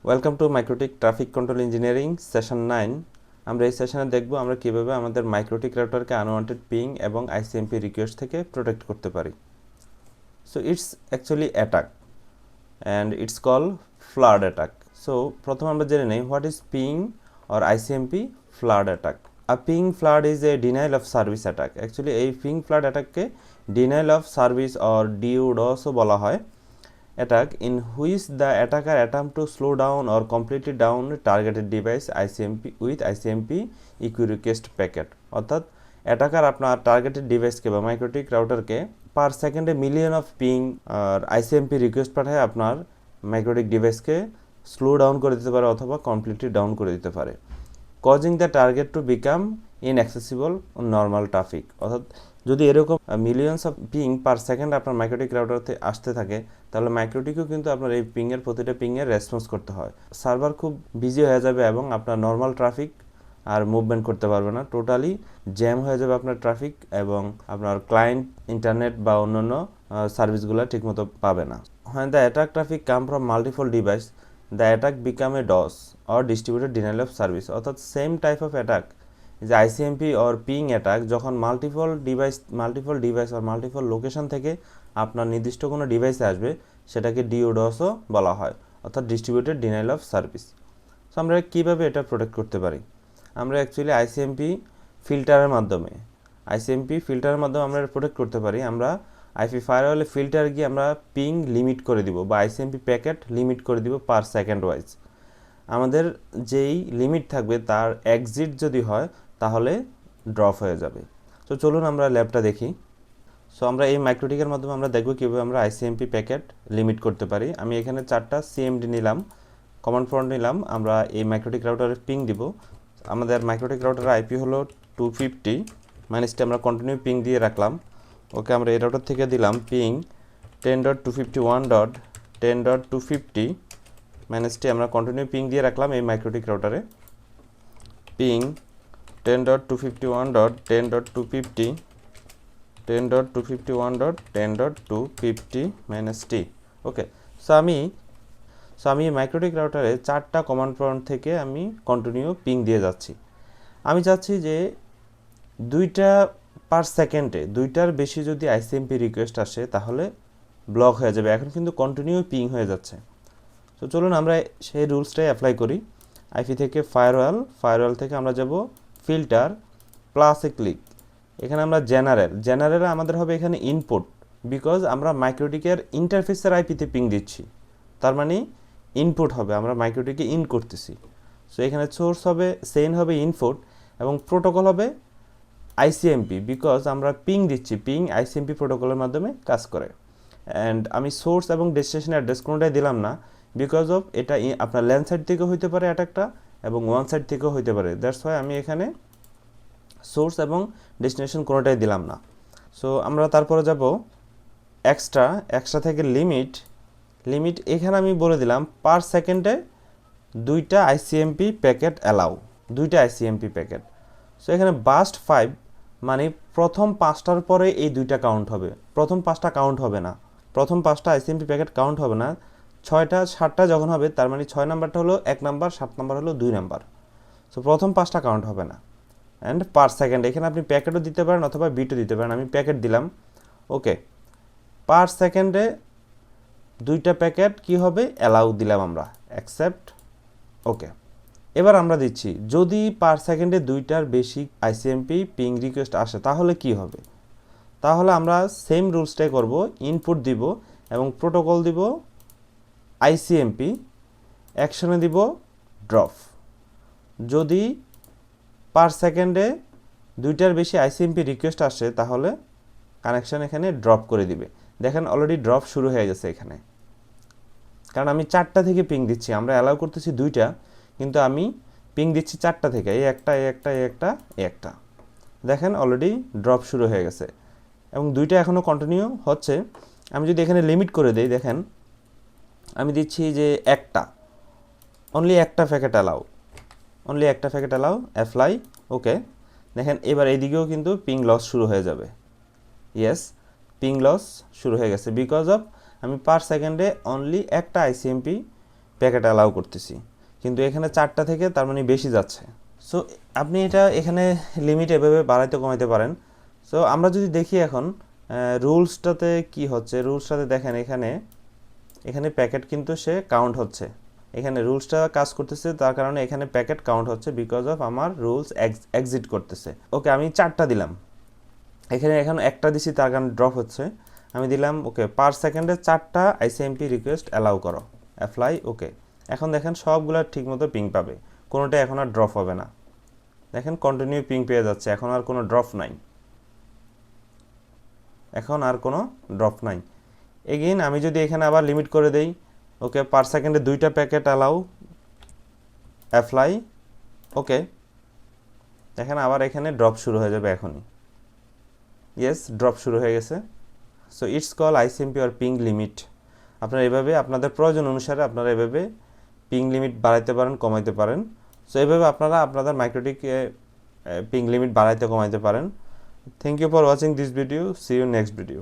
Welcome to MikroTik traffic control engineering session 9। আমরা এই সেশনে দেখব আমরা কিভাবে আমাদের মাইক্রোটিক রাউটারকে আনওয়ান্টেড পিং এবং আইসিএমপি রিকোয়েস্ট থেকে প্রোটেক্ট করতে পারি। So it's actually attack and it's call flood attack. So প্রথমে আমরা জেনে নেই what is ping or ICMP flood attack. A ping flood is a denial of service attack. Actually এই ping flood অ্যাটাককে denial of service or ডিউডসও বলা হয়। Attack in which the attacker attempt to slow down or completely down targeted device ICMP with ICMP equi request packet। অর্থাৎ attacker আপনার targeted ডিভাইসকে বা MikroTik রাউটারকে পার সেকেন্ডে মিলিয়ন অফ পিং আর আইসিএমপি রিকোয়েস্ট পাঠায় আপনার মাইক্রোটিক ডিভাইসকে স্লো ডাউন করে দিতে পারে অথবা কমপ্লিটলি ডাউন করে দিতে পারে, causing the target to become inaccessible normal traffic. অর্থাৎ যদি এরকম millions of ping per second আপনার মাইক্রোটিক রাউটারতে আসতে থাকে তাহলে মাইক্রোটিকও কিন্তু আপনার এই পিংয়ের প্রতিটা পিংয়ের রেসপন্স করতে হয়। সার্ভার খুব বিজি হয়ে যাবে এবং আপনার নর্মাল ট্রাফিক আর মুভমেন্ট করতে পারবে না, টোটালি জ্যাম হয়ে যাবে আপনার ট্রাফিক এবং আপনার ক্লায়েন্ট ইন্টারনেট বা অন্যান্য সার্ভিসগুলো ঠিকমতো পাবে না। When the attack traffic come from multiple device, the attack become a DOS or distributed denial of service। অর্থাৎ সেম টাইপ অফ অ্যাটাক যে আইসিএমপি অর পিং অ্যাটাক যখন মাল্টিপল ডিভাইস আর মাল্টিপল লোকেশন থেকে আপনার নির্দিষ্ট কোনো ডিভাইসে আসবে সেটাকে ডিওডসও বলা হয়, অর্থাৎ distributed denial of service. So আমরা কীভাবে এটা প্রোটেক্ট করতে পারি? আমরা অ্যাকচুয়ালি আইসিএমপি ফিল্টারের মাধ্যমে আমরা প্রোটেক্ট করতে পারি। আমরা আইপি ফায়ারওয়ালে ফিল্টার গিয়ে আমরা পিং লিমিট করে দিব বা আইসিএমপি প্যাকেট লিমিট করে দিব পার সেকেন্ড ওয়াইজ। আমাদের যেই লিমিট থাকবে তার এক্সিট যদি হয় তাহলে ড্রপ হয়ে যাবে। তো চলুন আমরা ল্যাবটা দেখি। সো আমরা এই মাইক্রোটিকের মাধ্যমে আমরা দেখব কীভাবে আমরা আইসিএমপি প্যাকেট লিমিট করতে পারি। আমি এখানে 4টা সিএমডি নিলাম, কমান্ড প্রম্পট নিলাম, আমরা এই মাইক্রোটিক রাউটারে পিং দিব। আমাদের মাইক্রোটিক রাউটারের আইপি হলো 250 মাইনাসটি আমরা কন্টিনিউ পিং দিয়ে রাখলাম। ওকে, আমরা এই রাউটার থেকে দিলাম পিং 10.251.10.250 মাইনাসটি আমরা কন্টিনিউ পিং দিয়ে রাখলাম এই মাইক্রোটিক রাউটারে। পিং 10.251.10.250 মাইনাস টি। ওকে, সো আমি মাইক্রোটিক রাউটারে 4টা কমান্ড প্রম্পট থেকে আমি কন্টিনিউ পিং দিয়ে যাচ্ছি। আমি চাচ্ছি যে 2টা পার সেকেন্ডে 2টার বেশি যদি আইসিএমপি রিকোয়েস্ট আসে তাহলে ব্লক হয়ে যাবে। এখন কিন্তু কন্টিনিউ পিং হয়ে যাচ্ছে। তো চলুন আমরা সেই রুলসটাই অ্যাপ্লাই করি। আইপি থেকে ফায়ারওয়াল থেকে আমরা যাব ফিল্টার প্লাস এ ক্লিক। এখানে আমরা জেনারেলে আমাদের হবে এখানে ইনপুট, বিকজ আমরা মাইক্রোটিকের ইন্টারফেসের আইপিতে পিং দিচ্ছি, তার মানে ইনপুট হবে, আমরা মাইক্রোটিকে ইন করতেছি। সো এখানে সোর্স হবে সেন হবে ইনপুট এবং প্রোটোকল হবে আইসিএমপি, বিকজ আমরা পিং দিচ্ছি, পিং আইসিএমপি প্রোটোকলের মাধ্যমে কাজ করে। অ্যান্ড আমি সোর্স এবং ডেস্টিনেশন অ্যাড্রেস কোনোটাই দিলাম না, বিকজ অফ এটা আপনার ল্যান্ড সাইড থেকেও হইতে পারে অ্যাটাকটা এবং ওয়ান সাইড থেকেও হইতে পারে। দ্যাটস ওয়াই আমি এখানে সোর্স এবং ডেস্টিনেশন কোনোটাই দিলাম না। সো আমরা তারপরে যাব এক্সট্রা থেকে লিমিট এখানে আমি বলে দিলাম পার সেকেন্ডে 2টা আইসিএমপি প্যাকেট অ্যালাউ, 2টা আইসিএমপি প্যাকেট। সো এখানে বাস্ট 5 মানে প্রথম 5টার পরে এই 2টা কাউন্ট হবে, প্রথম 5টা কাউন্ট হবে না, প্রথম 5টা আইসিএমপি প্যাকেট কাউন্ট হবে না। 6টা 7টা যখন হবে তার মানে 6 নাম্বারটা হলো 1 নাম্বার, 7 নাম্বার হলো 2 নাম্বার। সো প্রথম 5টা কাউন্ট হবে না। অ্যান্ড পার সেকেন্ড এখানে আপনি প্যাকেটও দিতে পারেন অথবা বিটও দিতে পারেন, আমি প্যাকেট দিলাম। ওকে, পার সেকেন্ডে 2টা প্যাকেট কি হবে অ্যালাউ দিলাম আমরা, অ্যাকসেপ্ট। ওকে, এবার আমরা দিচ্ছি যদি পার সেকেন্ডে 2টার বেশি আইসিএমপি পিং রিকোয়েস্ট আসে তাহলে কি হবে? তাহলে আমরা সেম রুলসটাই করব, ইনপুট দিব এবং প্রোটোকল দিব আইসিএমপি, অ্যাকশনে দিব ড্রপ। যদি পার সেকেন্ডে 2টার বেশি আইসিএমপি রিকোয়েস্ট আসে তাহলে কানেকশন এখানে ড্রপ করে দিবে। দেখেন অলরেডি ড্রপ শুরু হয়ে গেছে এখানে, কারণ আমি 4টা থেকে পিং দিচ্ছি, আমরা অ্যালাউ করতেছি 2টা কিন্তু আমি পিং দিচ্ছি 4টা থেকে, এই একটা। দেখেন অলরেডি ড্রপ শুরু হয়ে গেছে এবং 2টা এখনও কন্টিনিউ হচ্ছে। আমি যদি এখানে লিমিট করে দিই, দেখেন আমি দিচ্ছি যে অনলি একটা প্যাকেট অ্যালাউ অ্যাপ্লাই। ওকে, দেখেন এবার এইদিকেও কিন্তু পিং লস শুরু হয়ে যাবে। ইয়েস, পিং লস শুরু হয়ে গেছে বিকজ অফ আমি পার সেকেন্ডে অনলি একটা আইসিএমপি প্যাকেট অ্যালাউ করতেছি, কিন্তু এখানে 4টা থেকে তার মানে বেশি যাচ্ছে। সো আপনি এটা এখানে লিমিট এভাবে বাড়াইতে কমাইতে পারেন। সো আমরা যদি দেখি এখন রুলসটাতে কি হচ্ছে, রুলসটাতে দেখেন এখানে প্যাকেট কিন্তু সে কাউন্ট হচ্ছে, এখানে রুলসটা কাজ করতেছে, তার কারণে এখানে প্যাকেট কাউন্ট হচ্ছে বিকজ অফ আমার রুলস এক্সিট করতেছে। ওকে, আমি 4টা দিলাম, এখানে এখন একটা দিছি, তার কারণে ড্রপ হচ্ছে। আমি দিলাম ওকে, পার সেকেন্ডে 4টা আইসিএমপি রিকোয়েস্ট অ্যালাউ করো, অ্যাপ্লাই। ওকে, এখন দেখেন সবগুলো ঠিকমতো পিং পাবে, কোনোটা এখন আর ড্রপ হবে না। দেখেন কন্টিনিউ পিং পেয়ে যাচ্ছে, এখন আর কোনো ড্রপ নাই, এখন আর কোনো ড্রপ নাই। এগেইন আমি যদি এখানে আবার লিমিট করে দেই, ওকে, পার সেকেন্ডে 2টা প্যাকেট অ্যালাউ, অ্যাপ্লাই। ওকে, দেখেন আবার এখানে ড্রপ শুরু হয়ে যাবে এখনই। ইয়েস, ড্রপ শুরু হয়ে গেছে। So it's call ICMP or ping limit. আপনারা এভাবে আপনাদের প্রয়োজন অনুসারে আপনারা এভাবে পিং লিমিট বাড়াইতে পারেন, কমাইতে পারেন। সো এভাবে আপনারা আপনাদের মাইক্রোটিক পিং লিমিট বাড়াইতে কমাইতে পারেন। Thank you for watching this video, see you next video.